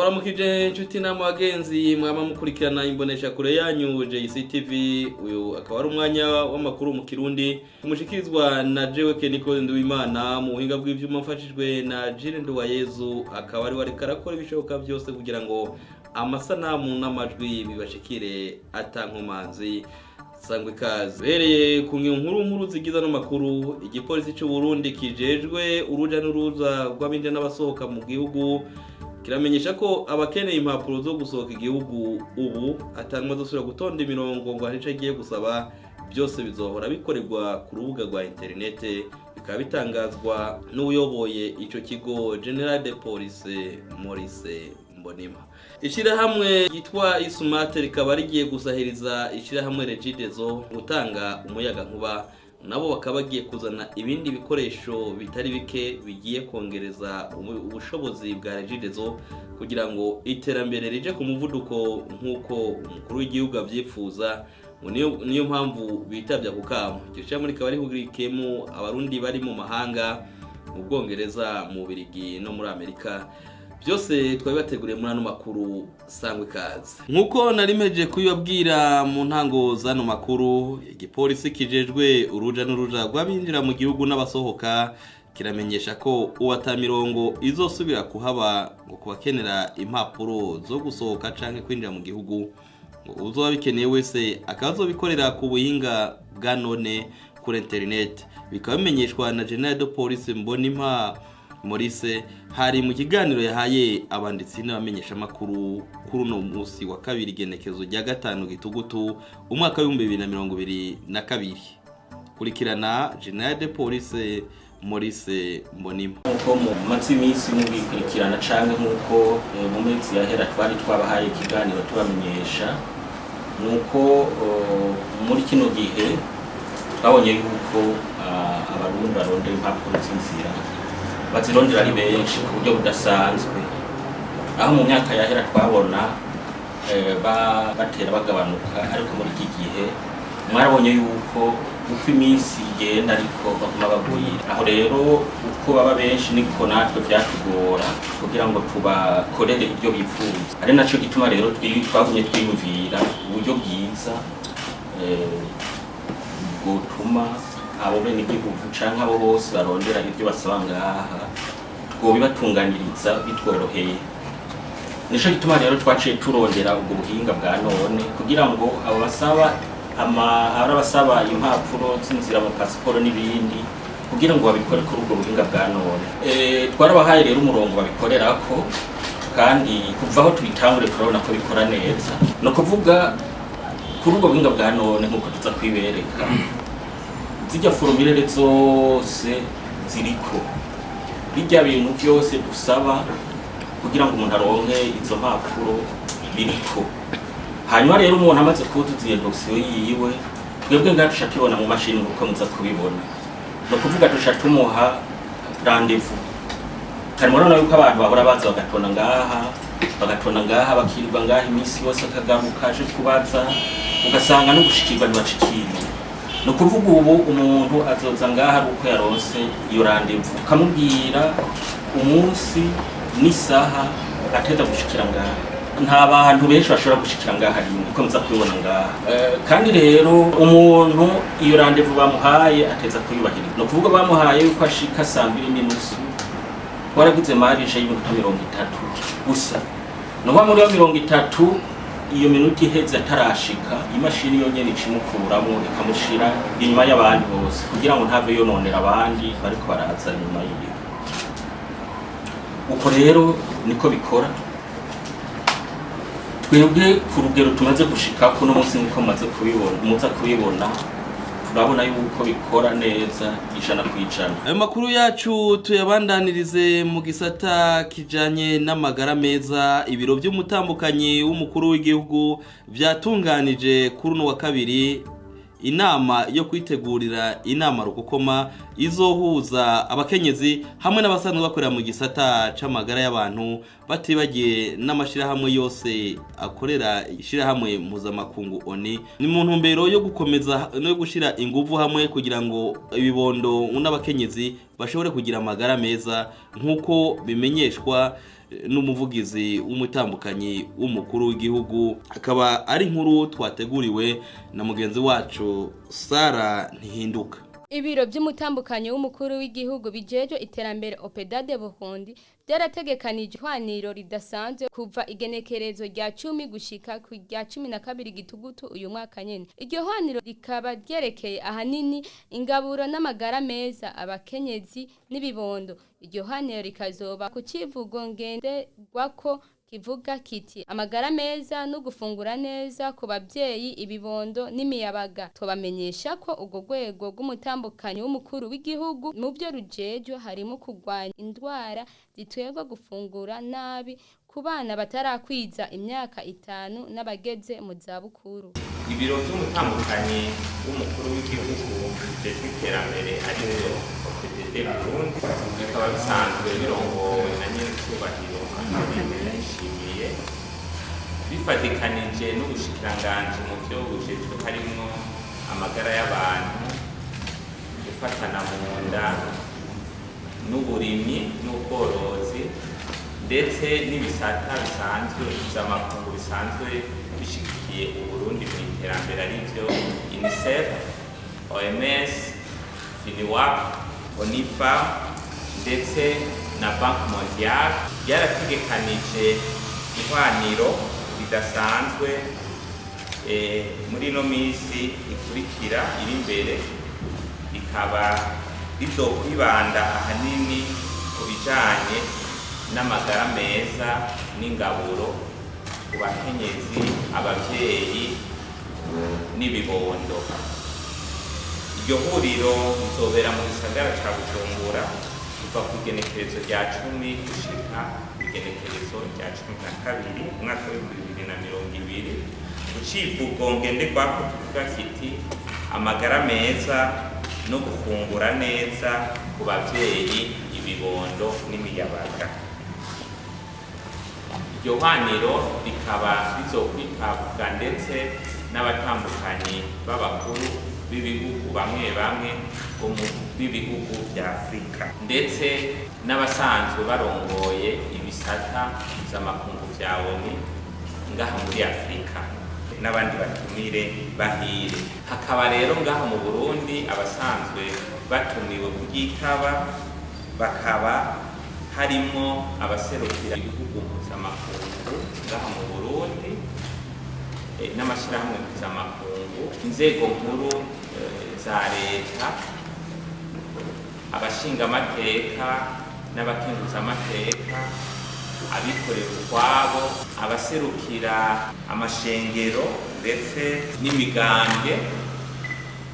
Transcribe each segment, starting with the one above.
Ndabaramukije inshuti n'amagenzi mwaba mukurikirana imbonesha kure yanyu JCTV. Uyu akaba ari umwanya w'amakuru mu Kirundi umushikirizwa na jewe Igenekerezo Rya mu buhinga bw'ivyuma mfashijwe na Yezu. Akaba ari wari karakora ibishoboka byose kugira ngo amasanamu n'amajwi bibashikire atankomanzi. Sangwe kazi bereye ku nkuru zigiza no makuru. Igipolisi cy'u Burundi kijejwe uruja n'uruza rw'abinjira n'abasohoka mu gihugu kiramenyesha ko abakeneye impapuro zo gusohoka igihugu ubu atanwa dosura gutonda imirongo ngo harica agiye gusaba byose bizohora bikorerwa ku rubuga rwa internet. Bikaba bitangazwa n'uyoboye ico kigo General de Police Maurice Mbonima. Ishirahamwe yitwa Isumate rikaba rigiye gusahiriza ishirahamwe Regidezo gutanga umuyaga nkuba, nabo bakaba bagiye kuzana ibindi bikoresho bitari bike bigiye kongereza ubushobozi bwa Regidezo kugira ngo iterambere rije ku muvuduko nk'uko umukuru w'igihugu avyipfuza. Niyo mpamvu bitavya kukamo. Ishirahamwe rikaba rihurikiyemo abarundi bari mu mahanga, mu Bwongereza, mu Bubiligi no muri Amerika. Byose twabibateguriye muri ano makuru. Sangwe kazi. Nkuko narimeje kuyibabwira mu ntango zano makuru, igipolisi kijejwe uruja n'uruja rw'abinjira mu gihugu n'abasohoka kiramenyesha ko uwatamirongo izosubira kuhaba ngo kubakenera impapuro zo gusohoka canke kwinjira mu gihugu. Uzoba bikeneye wese akazobikorera ku buhinga bwa none kuri internet. Bikaba bimenyeshwa na General de Police Mbonima Maurice hari mu kiganiro yahaye abanditsi n'abamenyesha makuru kuri no musi wa Kabiri Igenekerezo Rya 05.10.2022 umwaka wa 2022. Kurikirana General de Police Maurice Mbonima. Uko mu matsimisi mubikurikirana canke nkuko mu minsi yahera twari twabahaye ikiganiro tubamenyesha nuko muri kino gihe twabonye yuko abarundi barondera impapuro z'inzira bazirondera ari benshi ku buryo budasanzwe, aho mu myaka yahera twabona batera bagabanuka, ariko muri iki gihe mwarabonye yuko uko iminsi igenda ariko baguma bagwira. Aho rero uko baba benshi niko natwe byatugora kugira ngo tubakorere ibyo bifuza. Ari naco gituma rero twagumye twiyumvira uburyo bwiza bwotuma abo bene igihugu canke abo bose barondera ibyo basaba ngaha twobibatunganiriza bitworoheye. Nico gituma rero twaciye turondera ubwo buhinga bwa none kugira ngo abo basaba abasaba impapuro z'inzira mu passport n'ibindi kugira ngo babikore kuri ubwo buhinga bwa none. Twarabahaye rero umurongo babikorerako, kandi kuva aho tubitangure turabona ko bikora neza. No kuvuga kuri ubwo buhinga bwa none nkuko tuza kwibereka, zijya formulaire zose ziriko bijya bintu byose dusaba kugira ngo umuntu aronke izo mpapuro biriko. Hanyuma rero umuntu amaze kuzuza iyo dossier yiwe, twebwe ngatusha tubona mu mashini uko muza kubibona. No kuvuga tusha tumuha rendezvous. Kandi murabona yuko abantu bahora baza bagatonda ngaha bakirirwa ngaha iminsi yose akagaruka aje kubaza, ugasanga no gushikirwa ntibashikiriye. No kuvuga ubu umuntu azoza ngaha ari uko yaronse iyo rendezvous, ukamubwira umunsi n'isaha ateza gushikira ngaha. Nta bantu benshi bashobora gushikira ngaha rimwe uko muza kubibona ngaha. Kandi rero umuntu iyo rendezvous bamuhaye ateza kuyubahiriza. No kuvuga bamuhaye yuko ashika 2:30 twaragize marije y'iminota 30 gusa. No kwa muri 30 iyo minota iheze atarashika, imashini yonyene ikimukuramo ikamushira inyuma y'abandi bose kugira ngo ntave yononera abandi bariko baraza inyuma yiwe. Uko rero niko bikora. Twebwe ku rugero tumaze gushika ko no munsi niko muza kubibona turabona yuko bikora neza 100%. Ayo makuru yacu tuyabandanirize mu gisata kijanye n'amagara meza. Ibiro by'umutambukanyi w'umukuru w'igihugu byatunganije kuri no wa kabiri inama yo kwitegurira inama rukokoma izohuza abakenyezi hamwe n'abasanzwe bakorera mu gisata c'amagara y'abantu, batibagiye n'amashirahamwe yose akorera ishirahamwe mpuzamakungu ONU. Ni mu ntumbero yo gukomeza no gushira inguvu hamwe kugira ngo ibibondo n'abakenyezi bashobore kugira amagara meza nk'uko bimenyeshwa n'umuvugizi w'umutambukanyi w'umukuru w'igihugu. Akaba ari inkuru twateguriwe na mugenzi wacu Sara Ntihinduka. Ibiro by'umutambukanyi w'umukuru w'igihugu bijeje iterambere Opedade Burundi byarategekanije ihwaniro ridasanzwe kuva igenekerezo rya 10 gushika ku rya 12 gitugutu uyu mwaka nyene. Iryo hwaniro rikaba ryerekeye ahanini ingaburo n'amagara meza abakenyezi n'ibibondo. Iryo hwaniro rikazoba ku civugo ngenderwako kivuga kiti amagara meza no gufungura neza ku bavyeyi ibibondo n'imiyabaga. Tubamenyesha ko ugo rwego rw'umutambukanyi w'umukuru w'igihugu mu byo rujejo harimo kugwanya indwara zitwegwa gufungura nabi ku bana batarakwiza imyaka 5 n'abageze mu zabukuru. Ibiro by'umutambukanyi w'umukuru w'igihugu byitwa iterambere ari byo Opedade Burundi bikaba bisanzwe birongowe na nyir'icyubahiro Nshimiye bifatikanije n'ubushikiranganji mu byo bujejwe harimo amagara y'abantu, gufatana mu nda n'uburimyi n'ubworozi ndetse n'ibisata bisanzwe by'amakungu bisanzwe bishigikiye Uburundi mu iterambere ari byo UNICEF, OMS, FINIWAP, ONIFA ndetse na Banki Mondiale. Byarategekanije ihwaniro ridasanzwe muri no misi ikurikira iri imbere, rikaba rizokwibanda ahanini ku bijanye n'amagara meza n'ingaburo ku bakenyezi, abavyeyi n'ibibondo. Iryo huriro rizobera mu gisagara ca Bujumbura kuva ku igenekerezo rya 10 gushika igenekerezo rya 12 umwaka wa 2020 ku civugo ngenderwako kivuga kiti amagara meza no gufungura neza ku bavyeyi ibibondo n'imiyabaga. Iryo hwaniro rikaba rizokwitabwa ndetse n'abatambukanyi b'abakuru b'ibihugu bamwe bamwe bo mu bihugu bya Afrika ndetse n'abasanzwe barongoye ibisata z'amakungu vya ONU ngaha muri Afrika n'abandi batumire bahire. Hakaba rero ngaha mu Burundi abasanzwe batumiwe kugitaba bakaba harimo abaserukira ibihugu mpuzamakungu ngaha mu Burundi n'amashirahamwe mpuzamakungu, inzego nkuru za leta, abashingamateka n'abakenguzamateka, abikorera utwabo, abaserukira amashengero ndetse n'imigambwe.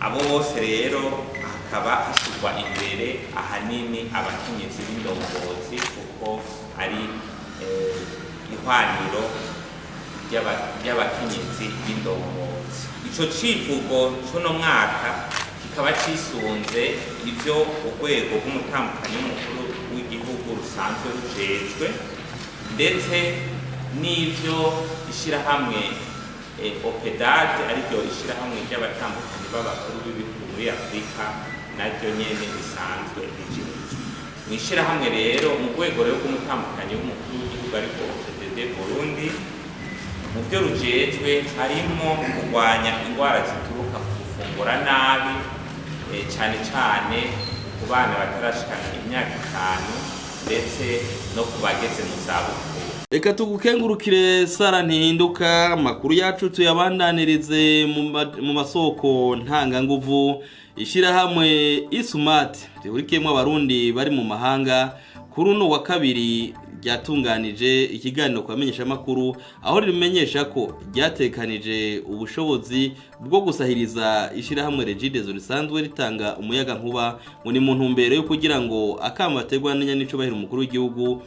Abo bose rero hakaba hashyirwa imbere ahanini abakenyezi b'indongozi kuko ari ihwaniro ry'abakenyezi b'indongozi. Ico civugo c'uno mwaka kikaba cisunze ivyo urwego rw'umutambukanyi w'umukuru w'igihugu rusanzwe rujejwe ndetse n'ivyo ishirahamwe Opedade ariryo ishirahamwe ry'abatambukanyi b'abakuru b'ibihugu muri Afrika naryo nyene risanzwe rijejwe. Mw'ishirahamwe rero mu rwego rero rw'umutambukanyi w'umukuru w'igihugu ariko Opedade Burundi mu byo rujejwe harimo kurwanya indwara zituruka ku gufungura nabi cyane cyane ku bana batarashikana imyaka 5 ndetse no kubageze mu zabukuru. Reka tugukengurukire Sara Ntihinduka. Amakuru yacu tuyabandanirize mu masoko ntanganguvu. Ishirahamwe Isumati rihurikiyemo abarundi bari mu mahanga kuri uno wa kabiri ryatunganije ikiganiro kwamenyesha amakuru aho rimenyesha ko ryatekanije ubushobozi bwo gusahiriza ishirahamwe Regidezo risanzwe ritanga umuyaga nkuba ngo ni mu ntumbero yo kugira ngo akamategwa n'ico bahira umukuru w'igihugu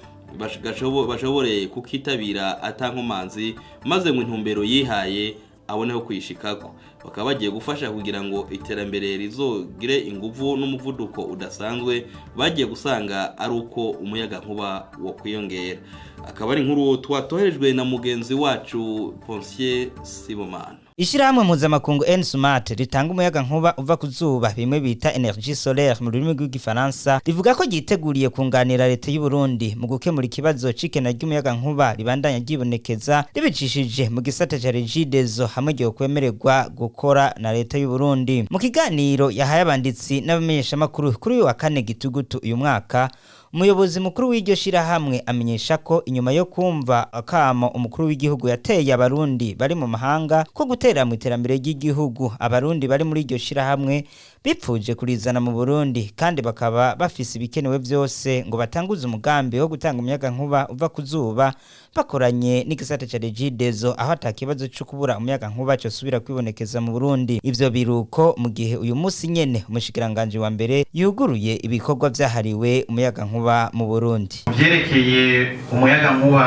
bashobore kukitabira atankomanzi maze mu ntumbero yihaye aboneho kwishikako. Bakaba bagiye gufasha kugira ngo iterambere rizogire inguvu n'umuvuduko udasanzwe. Bagiye gusanga ari uko umuyaga nkuba wo kwiyongera. Akaba ari inkuru twatoherejwe na mugenzi wacu Ponsier Sibomana. Ishirahamwe mpuzamakungu N-Smart ritanga umuyaga nkuba uva ku zuba bimwe bita energie solaire mu rurimi rw'igifaransa rivuga ko giteguriye kunganira leta y'u Burundi mu gukemura ikibazo cikena ry'umuyaga nkuba ribandanya ryibonekeza ribicishije mu gisata ca Regideso hamwe ryo kwemererwa gukora na leta y'u Burundi. Mu kiganiro yahaye abanditsi n'abamenyesha makuru kuri uyu wa 4 Gitugutu uyu mwaka, umuyobozi mukuru w'iryo shirahamwe amenyesha ko inyuma yo kumva akamo umukuru w'igihugu yateye abarundi bari mu mahanga ko gutera mu iterambere ry'igihugu, abarundi bari muri iryo shirahamwe bipfuje kurizana mu Burundi kandi bakaba bafise ibikenewe byose ngo batanguze umugambi wo gutanga umuyaga nkuba uva ku zuba bakoranye n'igisata ca Regideso aho atakibazo cyo kubura umuyaga nkuba cyo subira kwibonekeza mu Burundi. Ivyo biruko mu gihe uyu munsi nyene umushikiranganje wa mbere yuguruye ibikorwa vyahariwe umuyaga nkuba mu Burundi. Vyerekeye umuyaga nkuba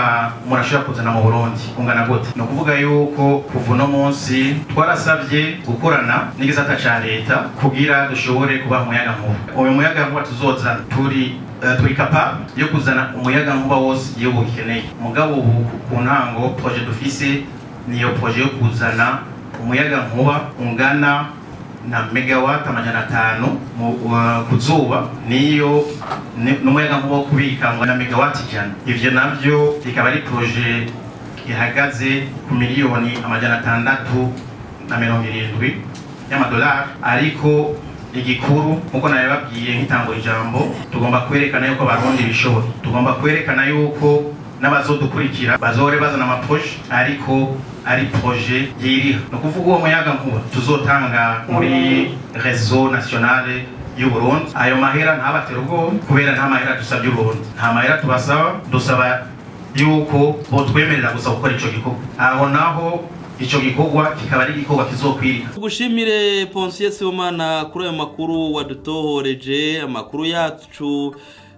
murashobora kuzana mu Burundi kungana gute? No kuvuga yuko kuva no munsi twarasavye gukorana n'igisata ca leta kugira dushobore kuba umuyaga nkuba. Uyu muyaga nkuba tuzozana turi capable yo kuzana umuyaga nkuba wose iyo bukeneye. Mugabo ubu ku ntango projet dufise niyo projet yo kuzana umuyaga nkuba ungana na megawatt 500 kuzuba niyo n'umuyaga nkuba wo kubika na megawatt 100. Ivyo navyo ikaba ari projet ihagaze ku miliyoni 670 y'amadolari, ariko igikuru nkuko nabibabwiye nk'itango ijambo tugomba kwerekana yuko abarundi bishoboye, tugomba kwerekana yuko n'abazodukurikira bazore bazana amaproje ariko ari projet yiriha. No kuvuga uwo muyaga nkuba tuzotanga muri réseau national y'u Burundi, ayo mahera ntabatera ubwoba kubera nta mahera dusabye Burundi, nta mahera tubasaba, dusaba yuko bo twemerera gusa gukora ico gikorwa. Aho naho ico gikorwa kikaba ari gikorwa kizokwirika. Tugushimire Ponsier Sibomana kuri ayo makuru wadutohoreje. Amakuru yacu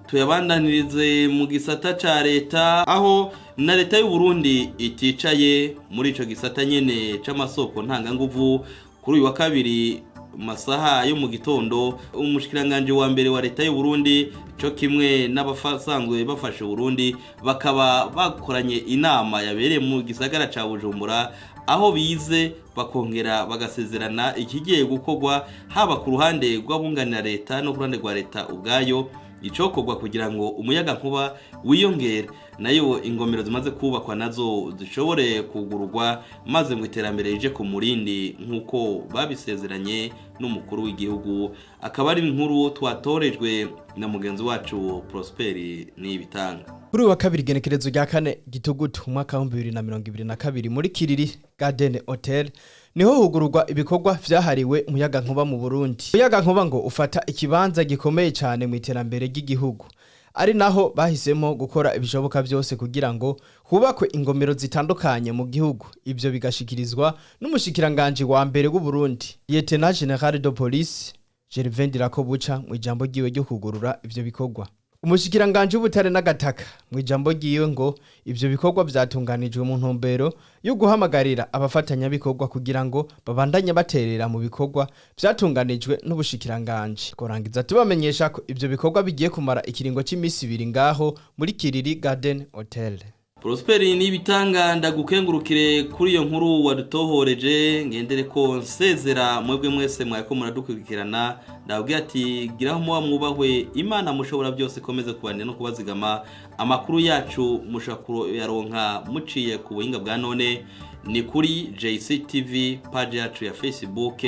tuyabandanirize mu gisata ca leta aho na leta y'u Burundi iticaye muri ico gisata nyene c'amasoko ntanganguvu. Kuri uyu wa kabiri masaha yo mu gitondo umushikiranganje wa mbere wa leta y'u Burundi cyo kimwe n'abasanzwe bafashe Burundi bakaba bakoranye inama yabereye mu gisagara ca Bujumbura aho bize bakongera bagasezerana ikigiye gukorwa haba ku ruhande rw'abunganira leta no ku ruhande rwa leta ubwayo icokorwa kugira ngo umuyaga nkuba wiyongere, nayo ingomero zimaze kubakwa nazo zishobore kugururwa maze mu iterambere rije ku murindi nkuko babisezeranye n'umukuru w'igihugu. Akaba ari inkuru twatorejwe na mugenzi wacu Prosperi Nibitanga. Kuri wa kabiri Igenekerezo Rya 4 Gitugutu umwaka wa 2022 muri Kiriri Garden Hotel niho hugururwa ibikorwa vyahariwe umuyaga nkuba mu Burundi. Umuyaga nkuba ngo ufata ikibanza gikomeye cyane mu iterambere ry'igihugu, ari naho bahisemo gukora ibishoboka byose kugira ngo hubakwe ingomero zitandukanye mu gihugu. Ivyo bigashikirizwa n'umushikiranganje wa mbere w'u Burundi Lieutenant General de Police Gervais Ndirakobuca mu ijambo giwe ryo kugurura ivyo bikorwa. Umushikiranganje w'ubutare n'agataka mu ijambo giwe ngo ivyo bikorwa vyatunganijwe mu ntumbero yo guhamagarira abafatanya bikorwa kugira ngo babandanye baterera mu bikorwa vyatunganijwe n'ubushikiranganje. Korangiza tubamenyesha ko ivyo bikorwa bigiye kumara ikiringo c'imisi 2 ngaho muri Kiriri Garden Hotel. Prosperi Nibitanga ndagukengurukire kuri iyo nkuru wadutohoreje. Ngendere ko nsezera mwebwe mwese mwako muradukurikirana, ndabwiye ati giraho muba mwubahwe, Imana mushobora byose komeze kubane no kubazigama. Amakuru yacu mushakuro yaronka muciye ku buhinga bwa none ni kuri JCTV page yacu ya Facebook,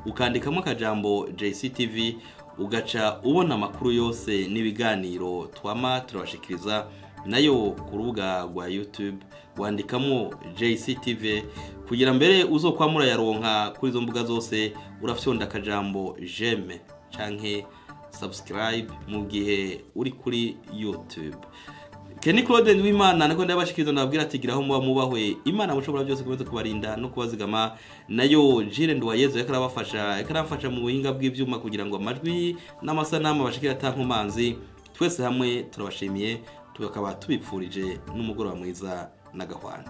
ukandikamo akajambo JCTV ugaca ubona amakuru yose n'ibiganiro twama turabashikiriza, nayo ku rubuga rwa YouTube wandikamo JCTV kugira mbere uzokwamura yaronka kuri izo mbuga zose urafyonda akajambo j'aime canke subscribe mu gihe uri kuri YouTube. Kenny Claude Ndwimana nako ndabashikiriza ndabwira ati giraho muba mubahwe, Imana mushobora byose komeze kubarinda no kubazigama. Nayo Jire Ndwayezo yakarafasha mu buhinga bw'ivyuma kugira ngo amajwi n'amasanamu bashikira tankumanzi. Twese hamwe turabashimiye, tukaba tubipfurije n'umugoroba mwiza n'agahwane.